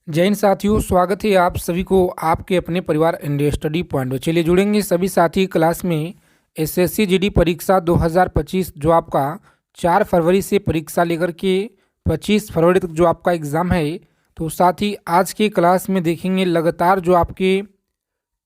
जय हिंद साथियों, स्वागत है आप सभी को आपके अपने परिवार इंडिया स्टडी पॉइंट में। चलिए जुड़ेंगे सभी साथी क्लास में। एसएससी जीडी परीक्षा 2025 जो आपका 4 फरवरी से परीक्षा लेकर के 25 फरवरी तक जो आपका एग्ज़ाम है, तो साथ ही आज की क्लास में देखेंगे लगातार जो आपके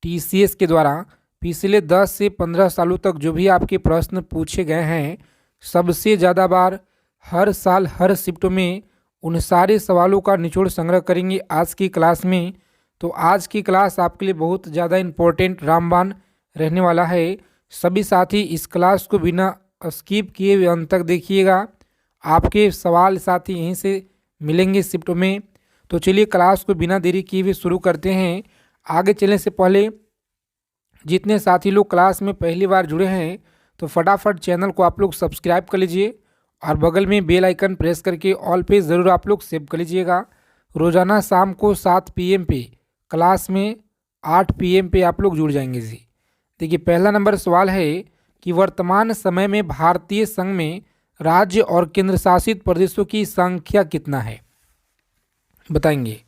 टीसीएस के द्वारा पिछले 10 से 15 सालों तक जो भी आपके प्रश्न पूछे गए हैं, सबसे ज़्यादा बार हर साल हर शिफ्ट में उन सारे सवालों का निचोड़ संग्रह करेंगे आज की क्लास में। तो आज की क्लास आपके लिए बहुत ज़्यादा इम्पोर्टेंट रामबाण रहने वाला है। सभी साथी इस क्लास को बिना स्किप किए हुए अंत तक देखिएगा। आपके सवाल साथी यहीं से मिलेंगे शिफ्ट में। तो चलिए क्लास को बिना देरी किए हुए शुरू करते हैं। आगे चलने से पहले जितने साथी लोग क्लास में पहली बार जुड़े हैं, तो फटाफट चैनल को आप लोग सब्सक्राइब कर लीजिए और बगल में बेल आइकन प्रेस करके ऑल पे ज़रूर आप लोग सेव कर लीजिएगा। रोज़ाना शाम को 7 PM पे क्लास में 8 PM पे आप लोग जुड़ जाएंगे जी। देखिए, पहला नंबर सवाल है कि वर्तमान समय में भारतीय संघ में राज्य और केंद्र शासित प्रदेशों की संख्या कितना है, बताएंगे।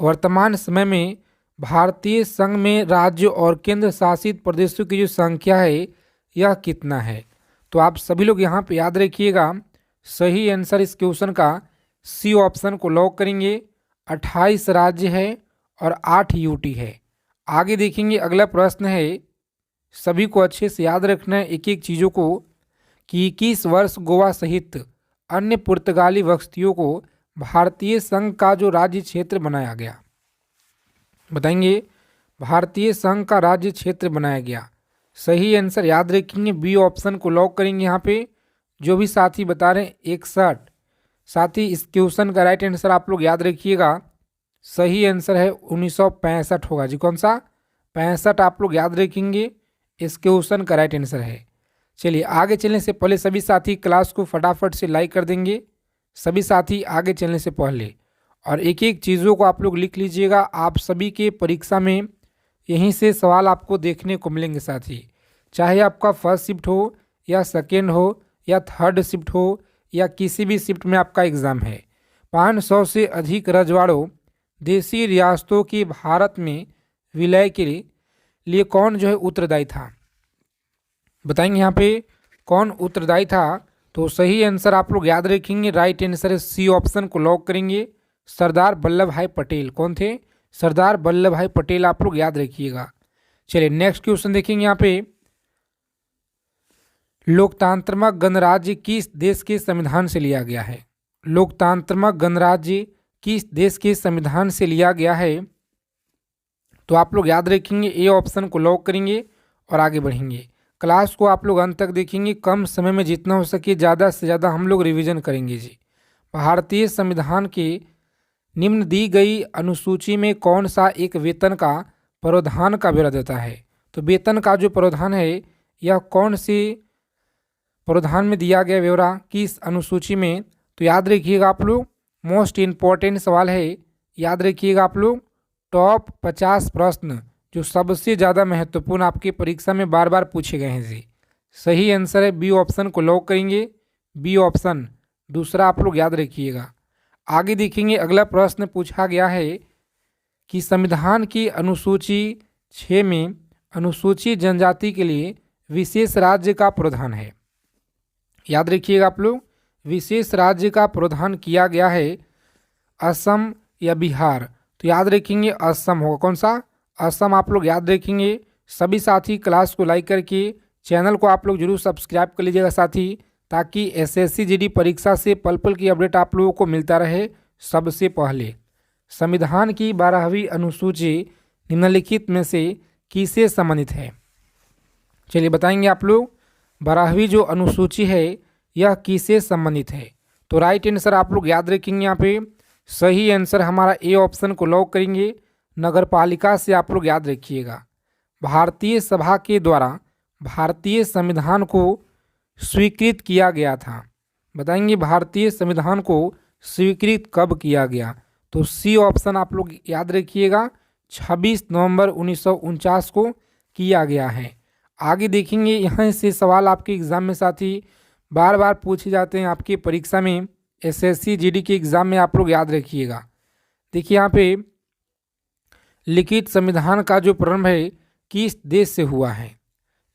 वर्तमान समय में भारतीय संघ में राज्य और केंद्र शासित प्रदेशों की जो संख्या है यह कितना है। तो आप सभी लोग यहाँ पे याद रखिएगा, सही आंसर इस क्वेश्चन का सी ऑप्शन को लॉक करेंगे। 28 राज्य है और 8 यूटी है। आगे देखेंगे, अगला प्रश्न है, सभी को अच्छे से याद रखना है एक एक चीज़ों को, कि 21 वर्ष गोवा सहित अन्य पुर्तगाली बस्तियों को भारतीय संघ का जो राज्य क्षेत्र बनाया गया, बताएंगे। भारतीय संघ का राज्य क्षेत्र बनाया गया, सही आंसर याद रखेंगे, बी ऑप्शन को लॉक करेंगे। यहाँ पे जो भी साथी बता रहे हैं 61 साथी, इस क्वेश्चन का राइट आंसर आप लोग याद रखिएगा, सही आंसर है 1965 होगा जी। कौन सा? 65 आप लोग याद रखेंगे, इस क्वेश्चन का राइट आंसर है। चलिए आगे चलने से पहले सभी साथी क्लास को फटाफट से लाइक कर देंगे, सभी साथी आगे चलने से पहले, और एक एक चीज़ों को आप लोग लिख लीजिएगा। आप सभी के परीक्षा में यहीं से सवाल आपको देखने को मिलेंगे साथी, चाहे आपका फर्स्ट शिफ्ट हो या सेकेंड हो या थर्ड शिफ्ट हो या किसी भी शिफ्ट में आपका एग्ज़ाम है। 500 से अधिक रजवाड़ों देशी रियासतों की भारत में विलय के लिए कौन जो है उत्तरदायी था, बताएंगे। यहाँ पे कौन उत्तरदायी था, तो सही आंसर आप लोग याद रखेंगे, राइट आंसर है सी ऑप्शन को लॉक करेंगे, सरदार वल्लभ भाई पटेल। कौन थे? सरदार वल्लभ भाई पटेल, आप लोग याद रखिएगा। चलिए नेक्स्ट क्वेश्चन देखेंगे। यहाँ पे लोकतांत्रिक गणराज्य किस देश के संविधान से लिया गया है? लोकतांत्रिक गणराज्य किस देश के संविधान से लिया गया है, तो आप लोग याद रखेंगे, ए ऑप्शन को लॉक करेंगे और आगे बढ़ेंगे। क्लास को आप लोग अंत तक देखेंगे, कम समय में जितना हो सके ज़्यादा से ज़्यादा हम लोग रिवीजन करेंगे जी। भारतीय संविधान के निम्न दी गई अनुसूची में कौन सा एक वेतन का प्रावधान का ब्यौरा देता है? तो वेतन का जो प्रावधान है यह कौन से प्रावधान में दिया गया ब्यौरा, किस अनुसूची में? तो याद रखिएगा आप लोग, मोस्ट इम्पॉर्टेंट सवाल है, याद रखिएगा आप लोग। टॉप 50 प्रश्न जो सबसे ज़्यादा महत्वपूर्ण आपकी परीक्षा में बार बार पूछे गए हैं जी। सही आंसर है बी ऑप्शन को लॉक करेंगे, बी ऑप्शन दूसरा आप लोग याद रखिएगा। आगे देखेंगे, अगला प्रश्न पूछा गया है कि संविधान की अनुसूची 6 में अनुसूचित जनजाति के लिए विशेष राज्य का प्रावधान है। याद रखिएगा आप लोग, विशेष राज्य का प्रावधान किया गया है असम या बिहार, तो याद रखेंगे असम होगा। कौन सा? असम आप लोग याद रखेंगे। सभी साथी क्लास को लाइक करके चैनल को आप लोग जरूर सब्सक्राइब कर लीजिएगा साथी, ताकि एसएससी जीडी परीक्षा से पल पल की अपडेट आप लोगों को मिलता रहे सबसे पहले। संविधान की 12वीं अनुसूची निम्नलिखित में से किससे संबंधित है? चलिए बताएंगे आप लोग, 12वीं जो अनुसूची है यह किससे संबंधित है? तो राइट आंसर आप लोग याद रखेंगे, यहाँ पे सही आंसर हमारा ए ऑप्शन को लॉक करेंगे, नगरपालिका से आप लोग याद रखिएगा। भारतीय सभा के द्वारा भारतीय संविधान को स्वीकृत किया गया था, बताएंगे भारतीय संविधान को स्वीकृत कब किया गया? तो सी ऑप्शन आप लोग याद रखिएगा, 26 नवंबर 1949 को किया गया है। आगे देखेंगे, यहाँ से सवाल आपके एग्ज़ाम में साथी बार बार पूछे जाते हैं आपकी परीक्षा में, एसएससी जीडी के एग्ज़ाम में आप लोग याद रखिएगा। देखिए यहाँ पे लिखित संविधान का जो प्रारंभ है किस देश से हुआ है,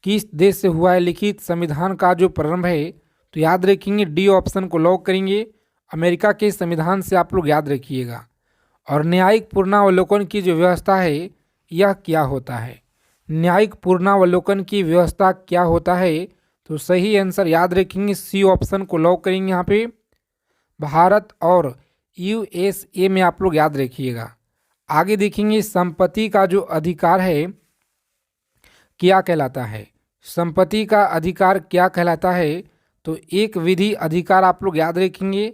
किस देश से हुआ है लिखित संविधान का जो प्रारंभ है? तो याद रखेंगे डी ऑप्शन को लॉक करेंगे, अमेरिका के संविधान से आप लोग याद रखिएगा। और न्यायिक पुनरावलोकन की जो व्यवस्था है यह क्या होता है? न्यायिक पुनरावलोकन की व्यवस्था क्या होता है? तो सही आंसर याद रखेंगे सी ऑप्शन को लॉक करेंगे यहाँ पे, भारत और यूएसए में आप लोग याद रखिएगा। आगे देखेंगे संपत्ति का जो अधिकार है क्या कहलाता है? संपत्ति का अधिकार क्या कहलाता है? तो एक विधि अधिकार आप लोग याद रखेंगे,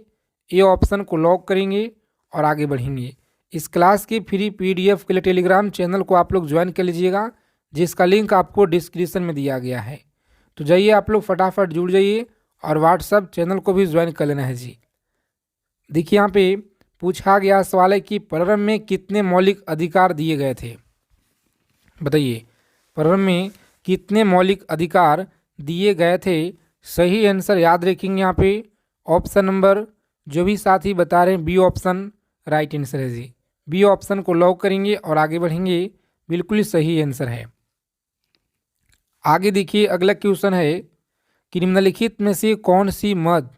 ए ऑप्शन को लॉक करेंगे और आगे बढ़ेंगे। इस क्लास की फ्री पीडीएफ के लिए टेलीग्राम चैनल को आप लोग ज्वाइन कर लीजिएगा, जिसका लिंक आपको डिस्क्रिप्शन में दिया गया है। तो जाइए आप लोग फटाफट जुड़ जाइए और व्हाट्सएप चैनल को भी ज्वाइन कर लेना है जी। देखिए यहाँ पे पूछा गया सवाल है कि प्रारंभ में कितने मौलिक अधिकार दिए गए थे? बताइए प्रारंभ में कितने मौलिक अधिकार दिए गए थे? सही आंसर याद रखेंगे यहाँ पे ऑप्शन नंबर, जो भी साथी बता रहे हैं बी ऑप्शन राइट आंसर है जी। बी ऑप्शन को लॉक करेंगे और आगे बढ़ेंगे, बिल्कुल सही आंसर है। आगे देखिए अगला क्वेश्चन है कि निम्नलिखित में से कौन सी मद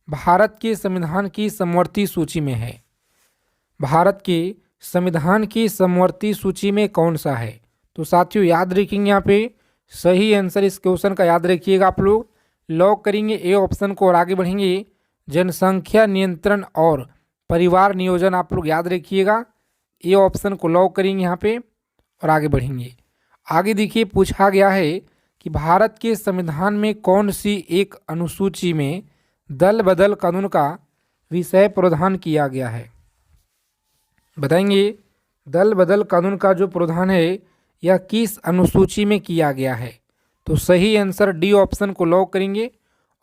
भारत के संविधान की समवर्ती सूची में है? भारत के संविधान की समवर्ती सूची में कौन सा है? तो साथियों याद रखेंगे यहाँ पे सही आंसर इस क्वेश्चन का याद रखिएगा आप लोग, लॉक करेंगे ए ऑप्शन को और आगे बढ़ेंगे जनसंख्या नियंत्रण और परिवार नियोजन आप लोग याद रखिएगा, ए ऑप्शन को लॉक करेंगे यहाँ पे और आगे बढ़ेंगे। आगे देखिए पूछा गया है कि भारत के संविधान में कौन सी एक अनुसूची में दल बदल कानून का विषय प्रावधान किया गया है? बताएंगे दल बदल कानून का जो प्रावधान है यह किस अनुसूची में किया गया है? तो सही आंसर डी ऑप्शन को लॉक करेंगे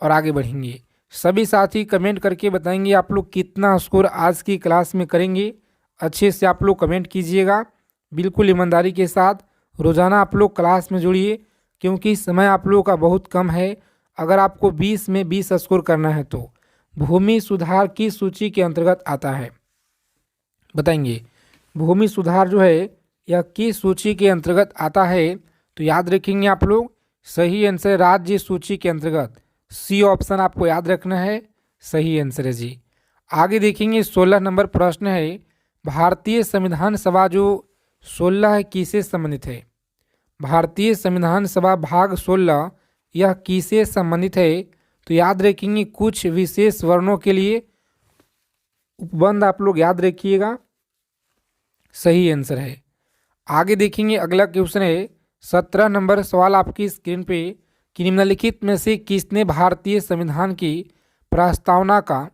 और आगे बढ़ेंगे। सभी साथी कमेंट करके बताएंगे आप लोग कितना स्कोर आज की क्लास में करेंगे। अच्छे से आप लोग कमेंट कीजिएगा, बिल्कुल ईमानदारी के साथ रोज़ाना आप लोग क्लास में जुड़िए, क्योंकि समय आप लोगों का बहुत कम है। अगर आपको 20 में 20 स्कोर करना है तो भूमि सुधार की सूची के अंतर्गत आता है। बताएंगे भूमि सुधार जो है यह किस सूची के अंतर्गत आता है? तो याद रखेंगे आप लोग सही आंसर राज्य सूची के अंतर्गत, सी ऑप्शन आपको याद रखना है, सही आंसर है जी। आगे देखेंगे 16 नंबर प्रश्न है, भारतीय संविधान सभा जो 16 है किससे संबंधित है? भारतीय संविधान सभा भाग 16 यह किससे संबंधित है? तो याद रखेंगे कुछ विशेष वर्णों के लिए उपबंध आप लोग याद रखिएगा, सही आंसर है। आगे देखेंगे अगला क्वेश्चन है 17 नंबर सवाल आपकी स्क्रीन पे कि निम्नलिखित में से किसने भारतीय संविधान की प्रस्तावना का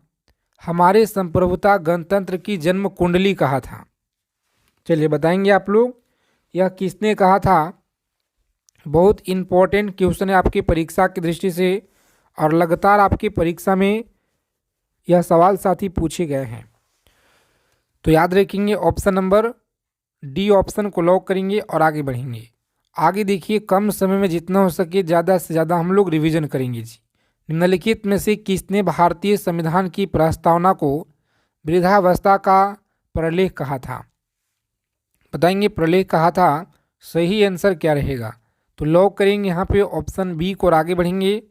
हमारे संप्रभुता गणतंत्र की जन्म कुंडली कहा था? चलिए बताएंगे आप लोग यह किसने कहा था। बहुत इम्पोर्टेंट क्वेश्चन है आपकी परीक्षा की दृष्टि से और लगातार आपकी परीक्षा में यह सवाल साथी पूछे गए हैं। तो याद रखेंगे ऑप्शन नंबर डी ऑप्शन को लॉक करेंगे और आगे बढ़ेंगे। आगे देखिए कम समय में जितना हो सके ज़्यादा से ज़्यादा हम लोग रिवीजन करेंगे जी। निम्नलिखित में से किसने भारतीय संविधान की प्रस्तावना को वृद्धावस्था का प्रलेख कहा था? बताएंगे प्रलेख कहा था, सही आंसर क्या रहेगा? तो लॉक करेंगे यहाँ पे ऑप्शन बी को और आगे बढ़ेंगे,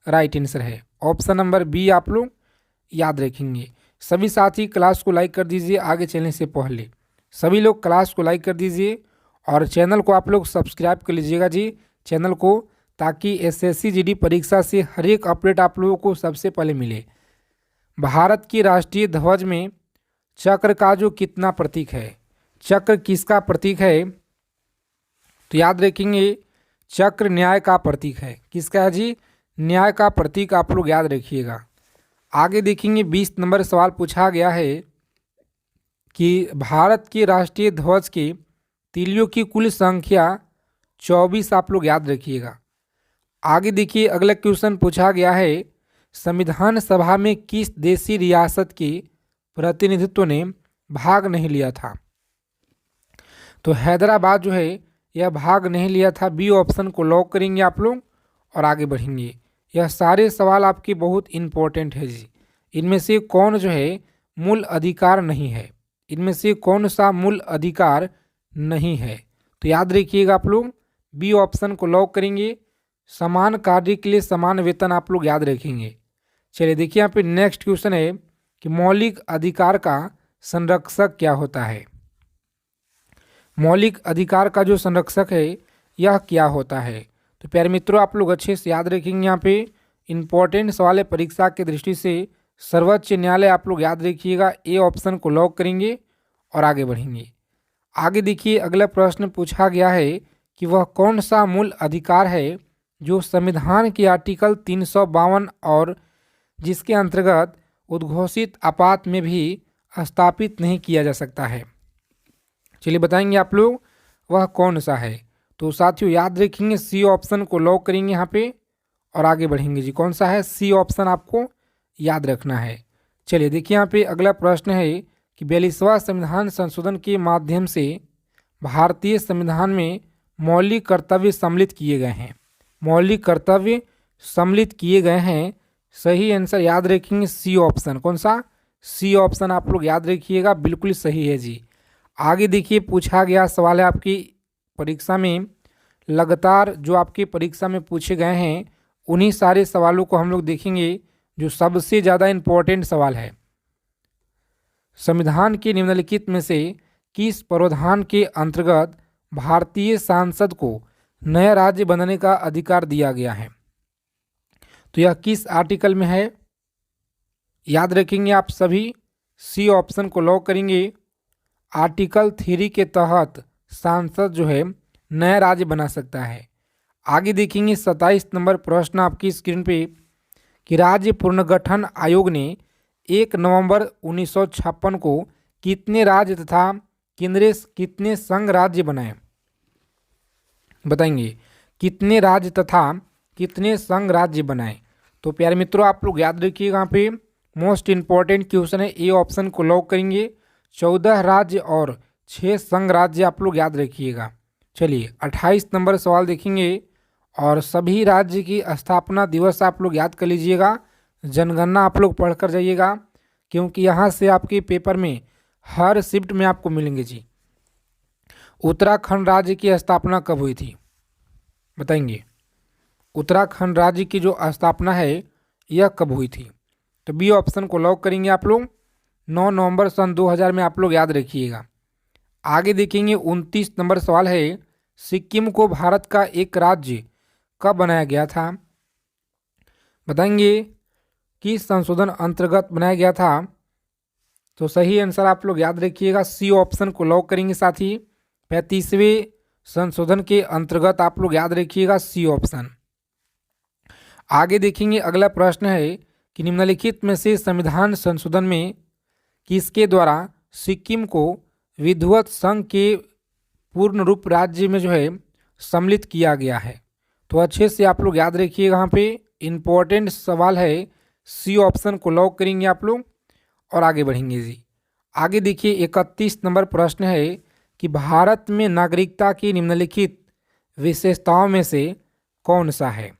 राइट आंसर है ऑप्शन नंबर बी आप लोग याद रखेंगे। सभी साथी क्लास को लाइक कर दीजिए आगे चलने से पहले, सभी लोग क्लास को लाइक कर दीजिए और चैनल को आप लोग सब्सक्राइब कर लीजिएगा जी चैनल को, ताकि एसएससी जीडी परीक्षा से हर एक अपडेट आप लोगों को सबसे पहले मिले। भारत की राष्ट्रीय ध्वज में चक्र का जो कितना प्रतीक है? चक्र किसका प्रतीक है? तो याद रखेंगे चक्र न्याय का प्रतीक है। किसका है जी? न्याय का प्रतीक आप लोग याद रखिएगा। आगे देखेंगे 20 नंबर सवाल पूछा गया है कि भारत के राष्ट्रीय ध्वज के तीलियों की कुल संख्या 24 आप लोग याद रखिएगा। आगे देखिए अगला क्वेश्चन पूछा गया है, संविधान सभा में किस देशी रियासत के प्रतिनिधित्व ने भाग नहीं लिया था? तो हैदराबाद जो है यह भाग नहीं लिया था, बी ऑप्शन को लॉक करेंगे आप लोग और आगे बढ़ेंगे। यह सारे सवाल आपके बहुत इंपॉर्टेंट है जी। इनमें से कौन जो है मूल अधिकार नहीं है? इनमें से कौन सा मूल अधिकार नहीं है? तो याद रखिएगा आप लोग, बी ऑप्शन को लॉक करेंगे। समान कार्य के लिए समान वेतन आप लोग याद रखेंगे। चलिए देखिए यहाँ पे नेक्स्ट क्वेश्चन है कि मौलिक अधिकार का संरक्षक क्या होता है? मौलिक अधिकार का जो संरक्षक है यह क्या होता है? तो प्यारे मित्रों, आप लोग अच्छे से याद रखेंगे। यहाँ पे इंपॉर्टेंट सवाल है परीक्षा की दृष्टि से। सर्वोच्च न्यायालय आप लोग याद रखिएगा। ए ऑप्शन को लॉक करेंगे और आगे बढ़ेंगे। आगे देखिए अगला प्रश्न पूछा गया है कि वह कौन सा मूल अधिकार है जो संविधान के आर्टिकल 352 और जिसके अंतर्गत उद्घोषित आपात में भी स्थापित नहीं किया जा सकता है? चलिए बताएंगे आप लोग वह कौन सा है। तो साथियों याद रखेंगे, सी ऑप्शन को लॉक करेंगे यहाँ पे और आगे बढ़ेंगे जी। कौन सा है? सी ऑप्शन आपको याद रखना है। चलिए देखिए यहाँ पे अगला प्रश्न है कि 42वां संविधान संशोधन के माध्यम से भारतीय संविधान में मौलिक कर्तव्य सम्मिलित किए गए हैं। मौलिक कर्तव्य सम्मिलित किए गए हैं। सही आंसर याद रखेंगे सी ऑप्शन। कौन सा? सी ऑप्शन आप लोग याद रखिएगा, बिल्कुल सही है जी। आगे देखिए पूछा गया सवाल है आपकी परीक्षा में, लगातार जो आपकी परीक्षा में पूछे गए हैं उन्हीं सारे सवालों को हम लोग देखेंगे जो सबसे ज़्यादा इम्पोर्टेंट सवाल है। संविधान के निम्नलिखित में से किस प्रावधान के अंतर्गत भारतीय सांसद को नया राज्य बनाने का अधिकार दिया गया है? तो यह किस आर्टिकल में है? याद रखेंगे आप सभी, सी ऑप्शन को लॉक करेंगे। आर्टिकल 3 के तहत सांसद जो है नया राज्य बना सकता है। आगे देखेंगे 27 नंबर प्रश्न आपकी स्क्रीन पे कि राज्य पुनर्गठन आयोग ने 1 नवंबर 1956 को कितने राज्य तथा केंद्रीय कितने संघ राज्य बनाए? बताएंगे कितने राज्य तथा कितने संघ राज्य बनाए? तो प्यारे मित्रों आप लोग याद रखिएगा, यहाँ पे मोस्ट इंपॉर्टेंट क्वेश्चन है। ए ऑप्शन को लॉक करेंगे। 14 राज्य और 6 संघ राज्य आप लोग याद रखिएगा। चलिए 28 नंबर सवाल देखेंगे और सभी राज्य की स्थापना दिवस आप लोग याद कर लीजिएगा। जनगणना आप लोग पढ़ कर जाइएगा क्योंकि यहाँ से आपके पेपर में हर शिफ्ट में आपको मिलेंगे जी। उत्तराखंड राज्य की स्थापना कब हुई थी? बताएंगे उत्तराखंड राज्य की जो स्थापना है यह कब हुई थी? तो बी ऑप्शन को लॉक करेंगे आप लोग। 9 नवंबर सन 2000 में आप लोग याद रखिएगा। आगे देखेंगे 29 नंबर सवाल है, सिक्किम को भारत का एक राज्य कब बनाया गया था? बताएंगे किस संशोधन अंतर्गत बनाया गया था? तो सही आंसर आप लोग याद रखिएगा, सी ऑप्शन को लॉक करेंगे। साथ ही 35वें संशोधन के अंतर्गत आप लोग याद रखिएगा सी ऑप्शन। आगे देखेंगे अगला प्रश्न है कि निम्नलिखित में से संविधान संशोधन में किसके द्वारा सिक्किम को विधिवत संघ के पूर्ण रूप राज्य में जो है सम्मिलित किया गया है? तो अच्छे से आप लोग याद रखिएगा, यहाँ पे इम्पोर्टेंट सवाल है। सी ऑप्शन को लॉक करेंगे आप लोग और आगे बढ़ेंगे जी। आगे देखिए 31 नंबर प्रश्न है कि भारत में नागरिकता की निम्नलिखित विशेषताओं में से कौन सा है?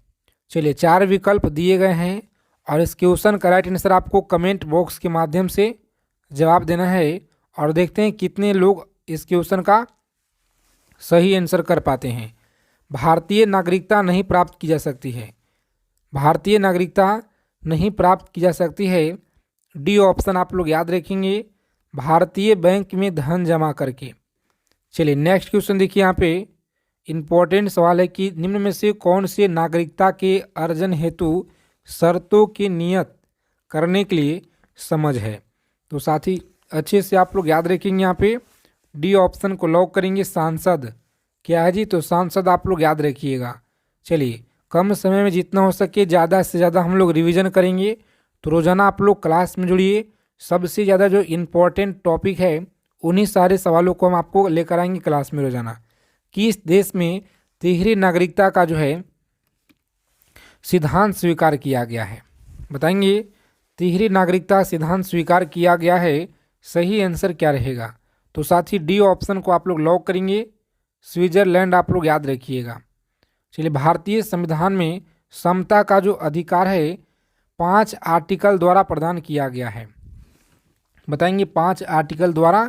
चलिए 4 विकल्प दिए गए हैं और इस क्वेश्चन का राइट आंसर आपको कमेंट बॉक्स के माध्यम से जवाब देना है और देखते हैं कितने लोग इस क्वेश्चन का सही आंसर कर पाते हैं। भारतीय नागरिकता नहीं प्राप्त की जा सकती है। भारतीय नागरिकता नहीं प्राप्त की जा सकती है। डी ऑप्शन आप लोग याद रखेंगे, भारतीय बैंक में धन जमा करके। चलिए नेक्स्ट क्वेश्चन देखिए, यहाँ पे इम्पोर्टेंट सवाल है कि निम्न में से कौन से नागरिकता के अर्जन हेतु शर्तों की नियत करने के लिए समझ है? तो साथी अच्छे से आप लोग याद रखेंगे, यहाँ पे डी ऑप्शन को लॉक करेंगे। सांसद क्या है जी? तो सांसद आप लोग याद रखिएगा। चलिए कम समय में जितना हो सके ज़्यादा से ज़्यादा हम लोग रिवीजन करेंगे, तो रोज़ाना आप लोग क्लास में जुड़िए। सबसे ज़्यादा जो इम्पोर्टेंट टॉपिक है उन्हीं सारे सवालों को हम आपको लेकर आएंगे क्लास में रोज़ाना। किस देश में तिहरी नागरिकता का जो है सिद्धांत स्वीकार किया गया है? बताएंगे तिहरी नागरिकता सिद्धांत स्वीकार किया गया है, सही आंसर क्या रहेगा? तो साथ ही डी ऑप्शन को आप लोग लॉक करेंगे। स्विट्जरलैंड आप लोग याद रखिएगा। चलिए भारतीय संविधान में समता का जो अधिकार है 5 आर्टिकल द्वारा प्रदान किया गया है। बताएंगे 5 आर्टिकल द्वारा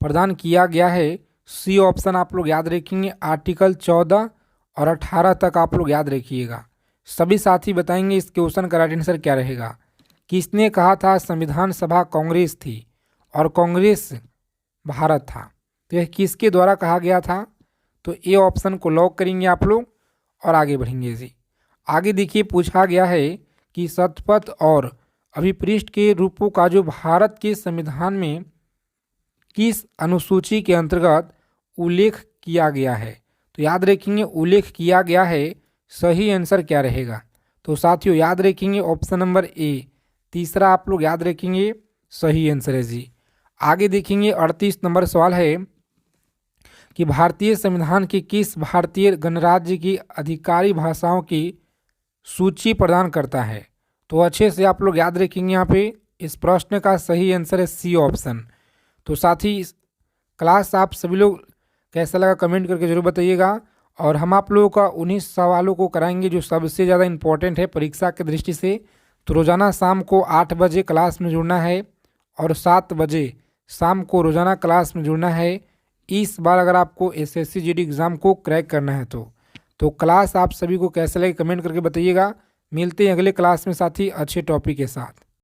प्रदान किया गया है। सी ऑप्शन आप लोग याद रखेंगे। आर्टिकल 14 और 18 तक आप लोग याद रखिएगा। सभी साथी बताएंगे इस क्वेश्चन का राइट आंसर क्या रहेगा। किसने कहा था संविधान सभा कांग्रेस थी और कांग्रेस भारत था? तो यह किसके द्वारा कहा गया था? तो ए ऑप्शन को लॉक करेंगे आप लोग और आगे बढ़ेंगे जी। आगे देखिए पूछा गया है कि शतपथ और अभिपृष्ठ के रूपों का जो भारत के संविधान में किस अनुसूची के अंतर्गत उल्लेख किया गया है? तो याद रखेंगे उल्लेख किया गया है। सही आंसर क्या रहेगा? तो साथियों याद रखेंगे ऑप्शन नंबर ए, तीसरा आप लोग याद रखेंगे सही आंसर है जी। आगे देखेंगे 38 नंबर सवाल है कि भारतीय संविधान की किस भारतीय गणराज्य की आधिकारिक भाषाओं की सूची प्रदान करता है? तो अच्छे से आप लोग याद रखेंगे। यहाँ पे इस प्रश्न का सही आंसर है सी ऑप्शन। तो साथ ही क्लास आप सभी लोग कैसा लगा कमेंट करके जरूर बताइएगा। और हम आप लोगों का उन्हीं सवालों को कराएंगे जो सबसे ज़्यादा इम्पोर्टेंट है परीक्षा की दृष्टि से। तो रोज़ाना शाम को 8 बजे क्लास में जुड़ना है और 7 बजे शाम को रोज़ाना क्लास में जुड़ना है। इस बार अगर आपको एसएससी जीडी एग्ज़ाम को क्रैक करना है तो क्लास आप सभी को कैसे लगे कमेंट करके बताइएगा। मिलते हैं अगले क्लास में साथी अच्छे टॉपिक के साथ।